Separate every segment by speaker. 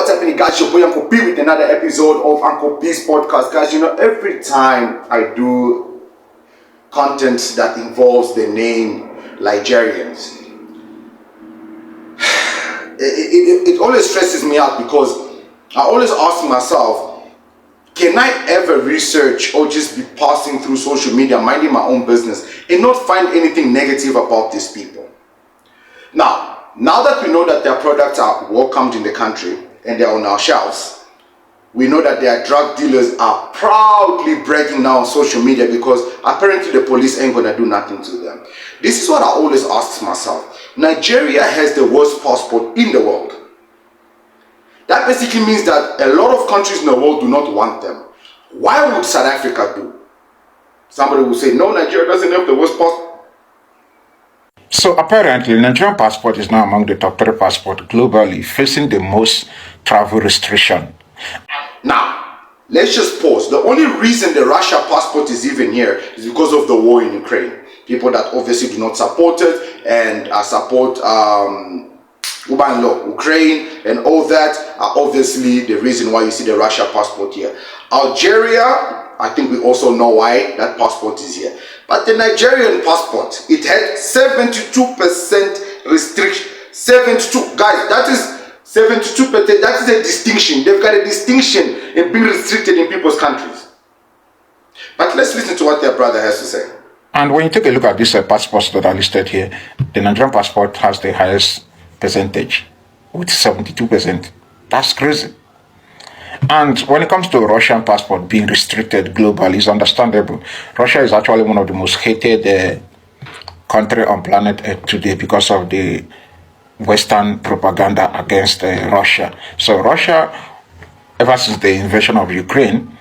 Speaker 1: What's happening, guys? Your boy Uncle P with another episode of Uncle P's podcast. Guys, every time I do content that involves the name Nigerians, it always stresses me out because I always ask myself, can I ever research or just be passing through social media, minding my own business, and not find anything negative about these people? Now that we know that their products are welcomed in the country and they're on our shelves, we know that their drug dealers are proudly bragging now on social media because apparently the police ain't gonna do nothing to them. This is what I always ask myself. Nigeria has the worst passport in the world. That basically means that a lot of countries in the world do not want them. Why would South Africa do? Somebody will say, no, Nigeria doesn't have the worst passport.
Speaker 2: So apparently, Nigerian passport is now among the top 3 passports globally, facing the most travel restriction.
Speaker 1: Now, let's just pause. The only reason the Russia passport is even here is because of the war in Ukraine. People that obviously do not support it and support Ukraine and all that are obviously the reason why you see the Russia passport here. Algeria, I think we also know why that passport is here. But the Nigerian passport, it had 72% restriction. 72, guys, that is 72%. That is a distinction. They've got a distinction in being restricted in people's countries. But let's listen to what their brother has to say.
Speaker 2: And when you take a look at these passports that are listed here, the Nigerian passport has the highest percentage with 72%. That's crazy. And when it comes to Russian passport being restricted globally, it's understandable. Russia is actually one of the most hated country on planet Earth today because of the Western propaganda against Russia. So Russia, ever since the invasion of Ukraine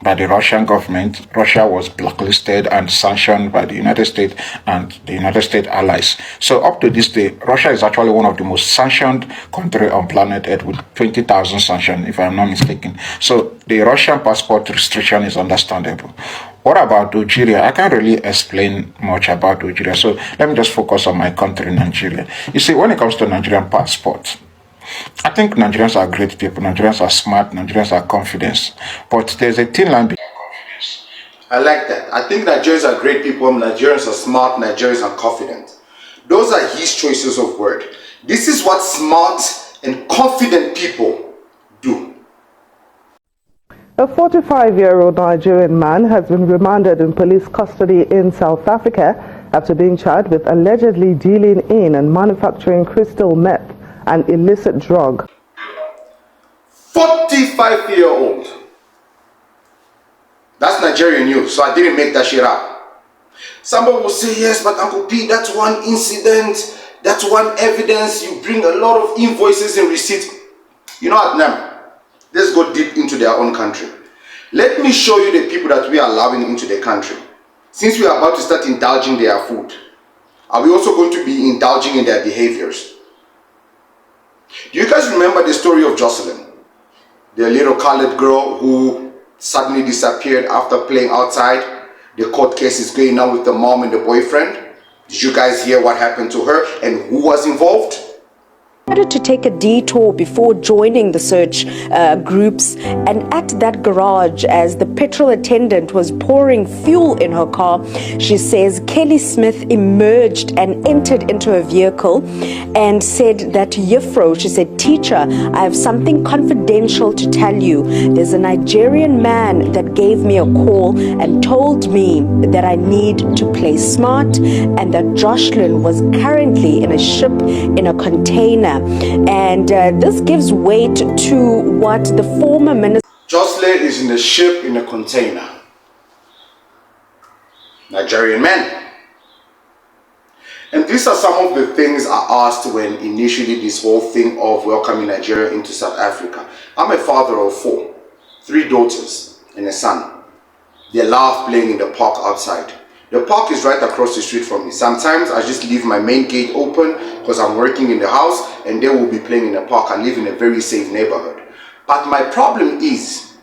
Speaker 2: by the Russian government, Russia was blacklisted and sanctioned by the United States and the United States allies. So up to this day, Russia is actually one of the most sanctioned country on planet Earth with 20,000 sanctions, if I'm not mistaken. So the Russian passport restriction is understandable. What about Algeria? I can't really explain much about Algeria. So let me just focus on my country, Nigeria. You see, when it comes to Nigerian passport, I think Nigerians are great people, Nigerians are smart, Nigerians are confident. But there's a thin line between confidence.
Speaker 1: I like that. I think Nigerians are great people, Nigerians are smart, Nigerians are confident. Those are his choices of word. This is what smart and confident people do.
Speaker 3: A 45-year-old Nigerian man has been remanded in police custody in South Africa after being charged with allegedly dealing in and manufacturing crystal meth, an illicit drug.
Speaker 1: 45-year-old. That's Nigerian news, so I didn't make that shit up. Somebody will say, yes, but Uncle P, that's one incident, that's one evidence. You bring a lot of invoices and receipts. You know what, now? Let's go deep into their own country. Let me show you the people that we are allowing into the country. Since we are about to start indulging their food, are we also going to be indulging in their behaviors? Do you guys remember the story of Jocelyn? The little colored girl who suddenly disappeared after playing outside. The court case is going on with the mom and the boyfriend. Did you guys hear what happened to her and who was involved?
Speaker 4: To take a detour before joining the search groups, and at that garage, as the petrol attendant was pouring fuel in her car, she says Kelly Smith emerged and entered into a vehicle and said that Yifro, she said, teacher, I have something confidential to tell you. There's a Nigerian man that gave me a call and told me that I need to play smart and that Jocelyn was currently in a ship in a container. And this gives weight to what the former minister...
Speaker 1: Jocelyn is in a ship in a container. Nigerian man. And these are some of the things I asked when initially this whole thing of welcoming Nigeria into South Africa. I'm a father of 4, 3 daughters and a son. They love playing in the park outside. The park is right across the street from me. Sometimes I just leave my main gate open because I'm working in the house and they will be playing in the park. I live in a very safe neighborhood. But my problem is,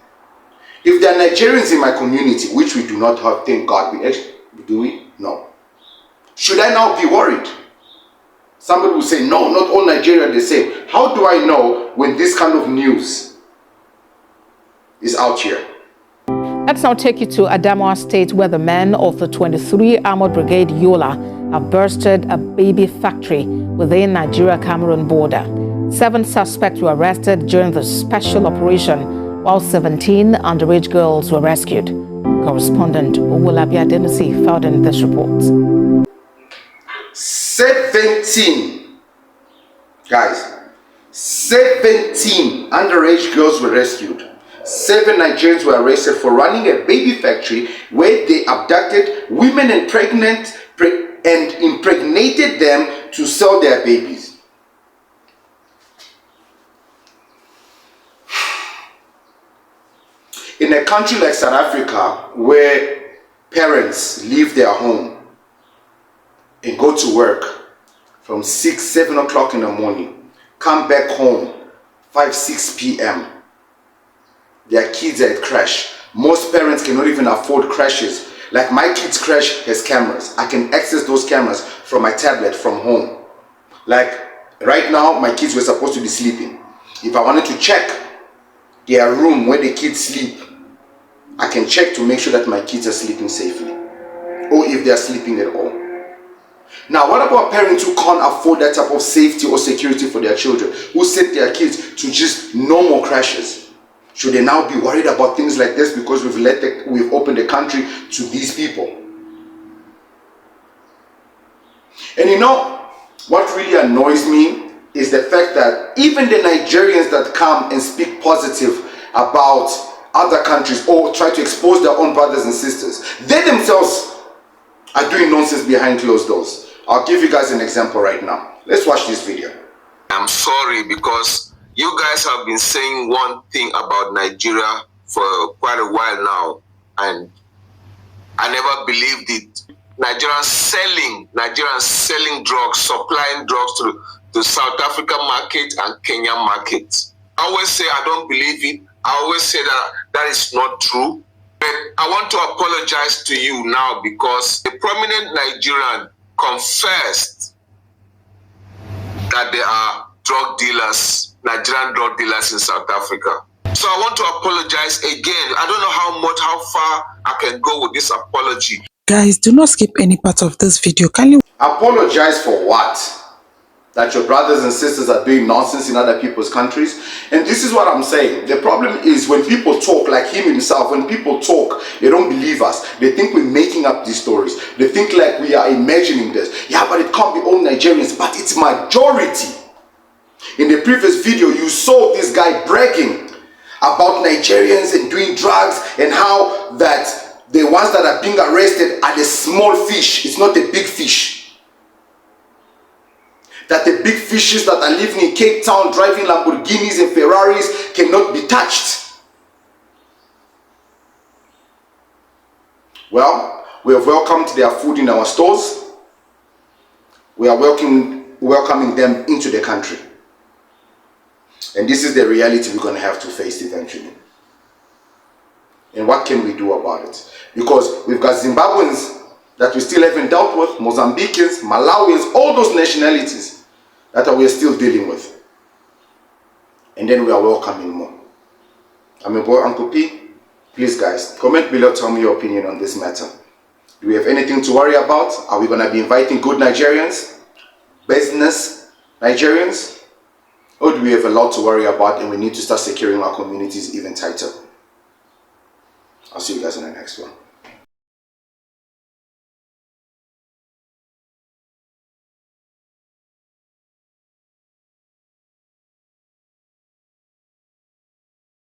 Speaker 1: if there are Nigerians in my community, which we do not have, thank God, do we? No. Should I now be worried? Somebody will say, no, not all Nigeria are the same. How do I know when this kind of news is out here?
Speaker 5: Let's now take you to Adamawa State, where the men of the 23 Armored Brigade Yola have bursted a baby factory within Nigeria-Cameroon border. 7 suspects were arrested during the special operation, while 17 underage girls were rescued. Correspondent Owolabi Adenusi filed in this report.
Speaker 1: 17 guys, 17 underage girls were rescued. 7 Nigerians were arrested for running a baby factory where they abducted women and impregnated them to sell their babies. In a country like South Africa, where parents leave their home and go to work from 6, 7 o'clock in the morning, come back home 5, 6 p.m., their kids are at crash. Most parents cannot even afford crashes. Like my kids' crash has cameras. I can access those cameras from my tablet from home. Like right now, my kids were supposed to be sleeping. If I wanted to check their room where the kids sleep, I can check to make sure that my kids are sleeping safely, or if they are sleeping at all. Now, what about parents who can't afford that type of safety or security for their children, who send their kids to just no more crashes? Should they now be worried about things like this because we've opened the country to these people? And you know what really annoys me is the fact that even the Nigerians that come and speak positive about other countries or try to expose their own brothers and sisters, they themselves are doing nonsense behind closed doors. I'll give you guys an example right now. Let's watch this video.
Speaker 6: I'm sorry because you guys have been saying one thing about Nigeria for quite a while now, and I never believed it. Nigerians selling drugs, supplying drugs to the South African market and Kenyan market. I always say I don't believe it. I always say that is not true. But I want to apologize to you now because a prominent Nigerian confessed that there are drug dealers, Nigerian drug dealers in South Africa. So I want to apologize again. I don't know how far I can go with this apology.
Speaker 7: Guys, do not skip any part of this video. Can you
Speaker 1: apologize for what? That your brothers and sisters are doing nonsense in other people's countries? And this is what I'm saying. The problem is when people talk, like him himself, when people talk, they don't believe us. They think we're making up these stories. They think like we are imagining this. Yeah, but it can't be all Nigerians, but it's majority. In the previous video, you saw this guy bragging about Nigerians and doing drugs and how that the ones that are being arrested are the small fish. It's not the big fish. That the big fishes that are living in Cape Town, driving Lamborghinis and Ferraris cannot be touched. Well, we have welcomed their food in our stores. We are welcoming them into the country. And this is the reality we're going to have to face eventually. And what can we do about it? Because we've got Zimbabweans that we still haven't dealt with, Mozambicans, Malawians, all those nationalities that we are still dealing with. And then we are welcoming more. I'm your boy Uncle P. Please guys, comment below, tell me your opinion on this matter. Do we have anything to worry about? Are we going to be inviting good Nigerians? Business Nigerians? Or do we have a lot to worry about and we need to start securing our communities even tighter? I'll see you guys in the next one.